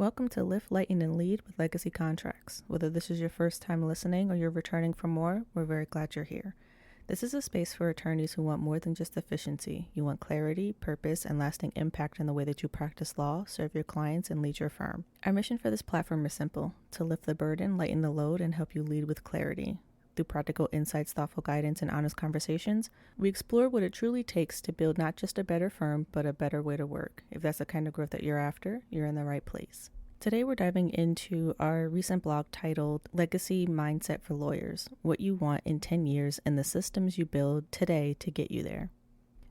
Welcome to Lift, Lighten, and Lead with Legacy Contracts. Whether this is your first time listening or you're returning for more, we're very glad you're here. This is a space for attorneys who want more than just efficiency. You want clarity, purpose, and lasting impact in the way that you practice law, serve your clients, and lead your firm. Our mission for this platform is simple: to lift the burden, lighten the load, and help you lead with clarity. Through practical insights, thoughtful guidance, and honest conversations, we explore what it truly takes to build not just a better firm, but a better way to work. If that's the kind of growth that you're after, you're in the right place. Today, we're diving into our recent blog titled Legacy Mindset for Lawyers: What You Want in 10 Years and the Systems You Build Today to Get You There.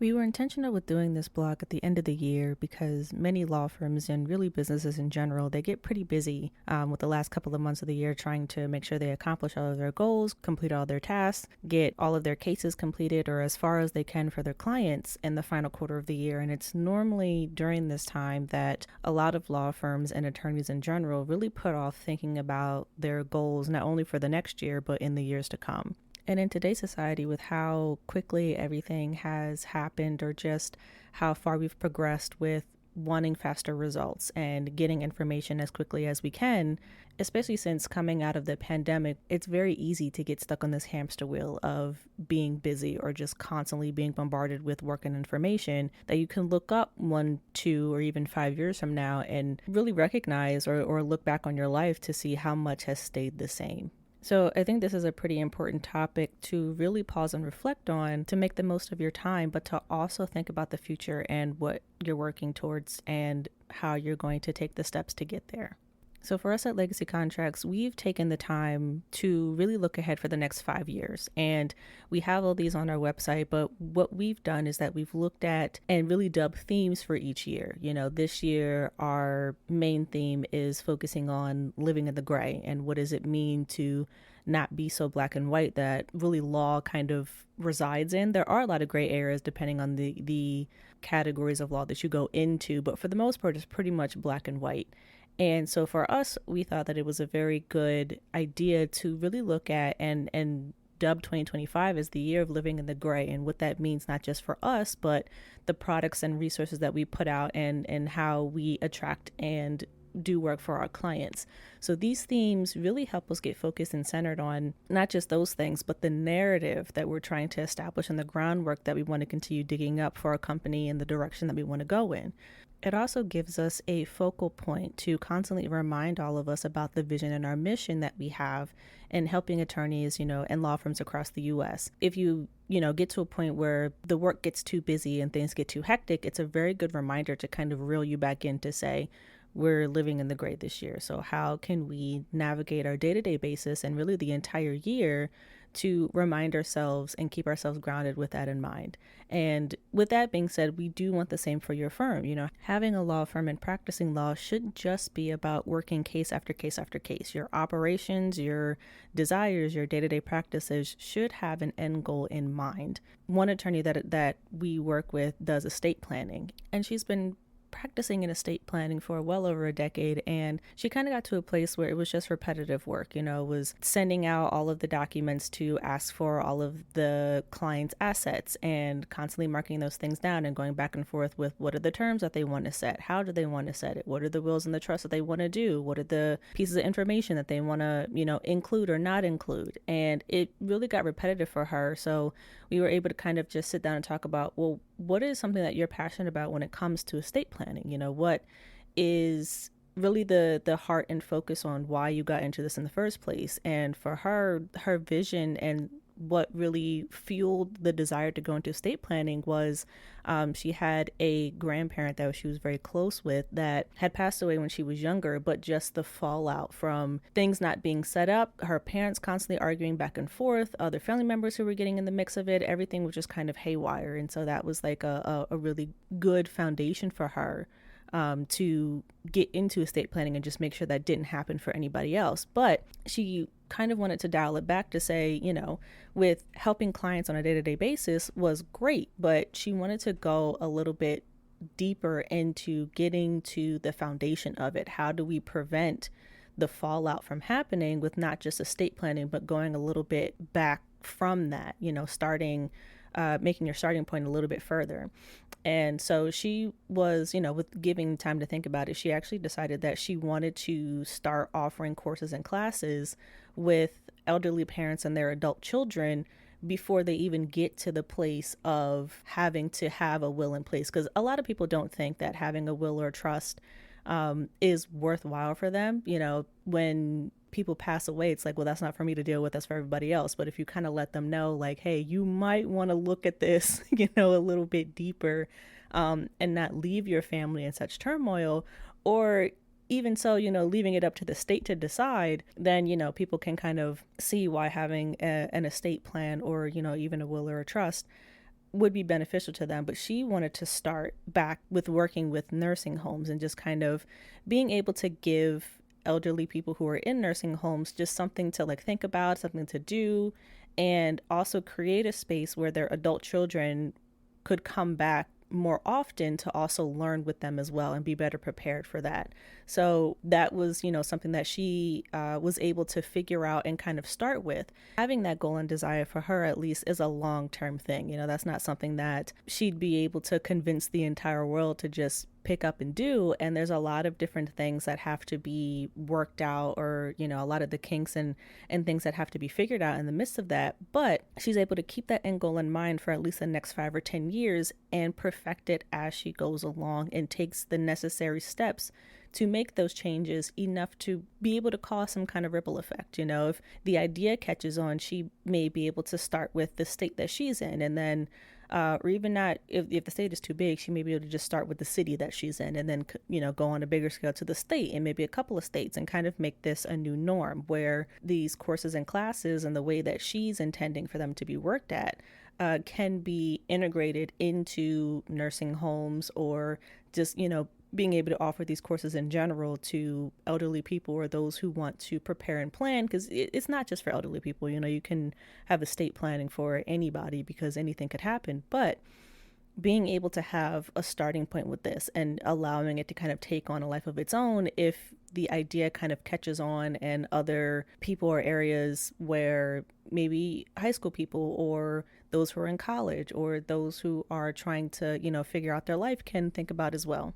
We were intentional with doing this blog at the end of the year because many law firms and really businesses in general, they get pretty busy with the last couple of months of the year trying to make sure they accomplish all of their goals, complete all their tasks, get all of their cases completed or as far as they can for their clients in the final quarter of the year. And it's normally during this time that a lot of law firms and attorneys in general really put off thinking about their goals, not only for the next year, but in the years to come. And in today's society, with how quickly everything has happened or just how far we've progressed with wanting faster results and getting information as quickly as we can, especially since coming out of the pandemic, it's very easy to get stuck on this hamster wheel of being busy or just constantly being bombarded with work and information that you can look up 1, 2, or even 5 years from now and really recognize or look back on your life to see how much has stayed the same. So I think this is a pretty important topic to really pause and reflect on, to make the most of your time, but to also think about the future and what you're working towards and how you're going to take the steps to get there. So for us at Legacy Contracts, we've taken the time to really look ahead for the next 5 years. And we have all these on our website, but what we've done is that we've looked at and really dubbed themes for each year. You know, this year, our main theme is focusing on living in the gray and what does it mean to not be so black and white that really law kind of resides in. There are a lot of gray areas depending on the categories of law that you go into, but for the most part, it's pretty much black and white. And so for us, we thought that it was a very good idea to really look at and dub 2025 as the year of living in the gray, and what that means, not just for us, but the products and resources that we put out and how we attract and do work for our clients. So these themes really help us get focused and centered on not just those things, but the narrative that we're trying to establish and the groundwork that we want to continue digging up for our company and the direction that we want to go in. It also gives us a focal point to constantly remind all of us about the vision and our mission that we have in helping attorneys, and law firms across the U.S. If you get to a point where the work gets too busy and things get too hectic, it's a very good reminder to kind of reel you back in to say, we're living in the gray this year. So how can we navigate our day-to-day basis and really the entire year to remind ourselves and keep ourselves grounded with that in mind? And with that being said, we do want the same for your firm. Having a law firm and practicing law shouldn't just be about working case after case after case. Your operations, your desires, your day-to-day practices should have an end goal in mind. One attorney that we work with does estate planning, and she's been practicing in estate planning for well over a decade, and she kind of got to a place where it was just repetitive work. It was sending out all of the documents to ask for all of the client's assets and constantly marking those things down and going back and forth with what are the terms that they want to set, how do they want to set it, what are the wills and the trusts that they want to do, what are the pieces of information that they want to include or not include. And it really got repetitive for her, so we were able to kind of just sit down and talk about, well, what is something that you're passionate about when it comes to estate planning? What is really the heart and focus on why you got into this in the first place? And for her vision and what really fueled the desire to go into estate planning was she had a grandparent that she was very close with that had passed away when she was younger, but just the fallout from things not being set up, her parents constantly arguing back and forth, other family members who were getting in the mix of it, everything was just kind of haywire. And so that was like a really good foundation for her to get into estate planning and just make sure that didn't happen for anybody else. But she kind of wanted to dial it back to say, with helping clients on a day-to-day basis was great, but she wanted to go a little bit deeper into getting to the foundation of it. How do we prevent the fallout from happening with not just estate planning, but going a little bit back from that, starting making your starting point a little bit further. And so she was, with giving time to think about it, she actually decided that she wanted to start offering courses and classes with elderly parents and their adult children before they even get to the place of having to have a will in place. Because a lot of people don't think that having a will or a trust is worthwhile for them. When people pass away, it's like, well, that's not for me to deal with, that's for everybody else. But if you kind of let them know, like, hey, you might want to look at this, a little bit deeper, and not leave your family in such turmoil, or even so, leaving it up to the state to decide, then, people can kind of see why having an estate plan or, even a will or a trust would be beneficial to them. But she wanted to start back with working with nursing homes and just kind of being able to give elderly people who are in nursing homes just something to think about, something to do, and also create a space where their adult children could come back more often to also learn with them as well and be better prepared for that. So that was, something that she was able to figure out and kind of start with. Having that goal and desire for her, at least, is a long-term thing. That's not something that she'd be able to convince the entire world to just pick up and do. And there's a lot of different things that have to be worked out, or a lot of the kinks and things that have to be figured out in the midst of that. But she's able to keep that end goal in mind for at least the next 5 or 10 years and perfect it as she goes along and takes the necessary steps to make those changes enough to be able to cause some kind of ripple effect. If the idea catches on, she may be able to start with the state that she's in, and then or even not, if the state is too big, she may be able to just start with the city that she's in, and then, go on a bigger scale to the state and maybe a couple of states, and kind of make this a new norm where these courses and classes and the way that she's intending for them to be worked at can be integrated into nursing homes, or just, being able to offer these courses in general to elderly people or those who want to prepare and plan, because it's not just for elderly people. You can have estate planning for anybody because anything could happen. But being able to have a starting point with this and allowing it to kind of take on a life of its own if the idea kind of catches on, and other people or areas where maybe high school people or those who are in college or those who are trying to, figure out their life can think about as well.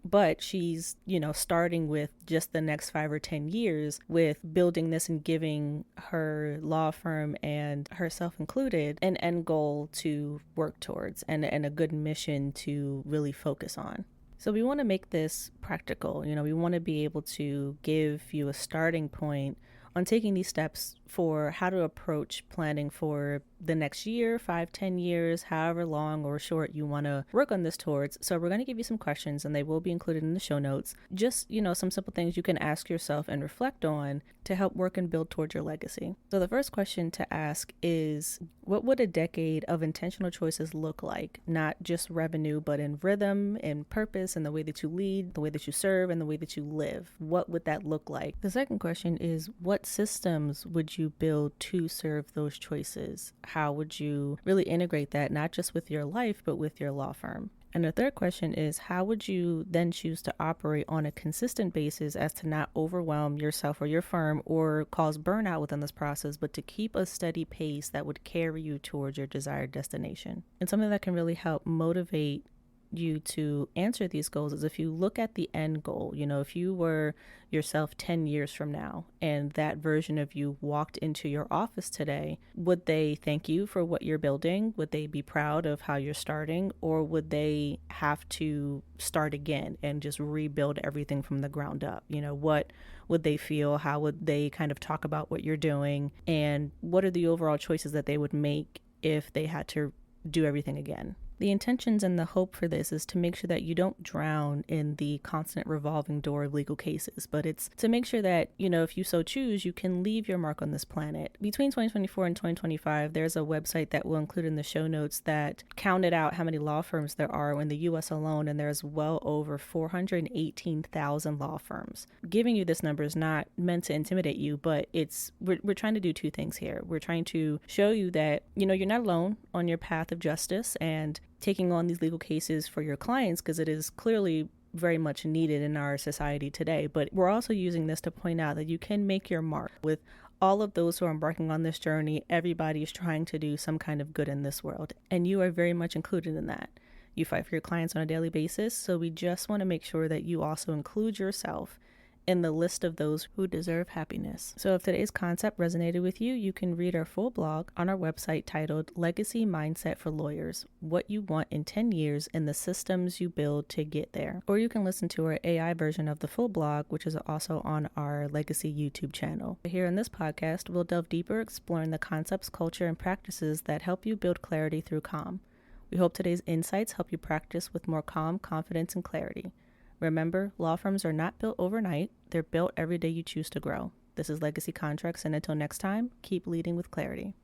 But she's, starting with just the next 5 or 10 years with building this and giving her law firm and herself included an end goal to work towards, and a good mission to really focus on. So we want to make this practical. We want to be able to give you a starting point on taking these steps for how to approach planning for the next year, 5, 10 years, however long or short you want to work on this towards. So we're going to give you some questions, and they will be included in the show notes. Just, some simple things you can ask yourself and reflect on to help work and build towards your legacy. So the first question to ask is, what would a decade of intentional choices look like? Not just revenue, but in rhythm, in purpose, in the way that you lead, the way that you serve, and the way that you live. What would that look like? The second question is, what systems would you build to serve those choices? How would you really integrate that, not just with your life, but with your law firm? And the third question is, how would you then choose to operate on a consistent basis as to not overwhelm yourself or your firm or cause burnout within this process, but to keep a steady pace that would carry you towards your desired destination? And something that can really help motivate you to answer these goals is if you look at the end goal. If you were yourself 10 years from now and that version of you walked into your office today, would they thank you for what you're building? Would they be proud of how you're starting? Or would they have to start again and just rebuild everything from the ground up? What would they feel? How would they kind of talk about what you're doing? And what are the overall choices that they would make if they had to do everything again? The intentions and the hope for this is to make sure that you don't drown in the constant revolving door of legal cases, but it's to make sure that, if you so choose, you can leave your mark on this planet. Between 2024 and 2025, there's a website that we'll include in the show notes that counted out how many law firms there are in the U.S. alone, and there's well over 418,000 law firms. Giving you this number is not meant to intimidate you, but we're trying to do two things here. We're trying to show you that, you're not alone on your path of justice and taking on these legal cases for your clients, because it is clearly very much needed in our society today. But we're also using this to point out that you can make your mark with all of those who are embarking on this journey. Everybody is trying to do some kind of good in this world, and you are very much included in that. You fight for your clients on a daily basis, so we just want to make sure that you also include yourself in the list of those who deserve happiness. So if today's concept resonated with you, you can read our full blog on our website titled Legacy Mindset for Lawyers: What You Want in 10 Years and the Systems You Build to Get There. Or you can listen to our AI version of the full blog, which is also on our Legacy YouTube channel. Here in this podcast, we'll delve deeper, exploring the concepts, culture, and practices that help you build clarity through calm. We hope today's insights help you practice with more calm, confidence, and clarity. Remember, law firms are not built overnight. They're built every day you choose to grow. This is Legacy Contracts, and until next time, keep leading with clarity.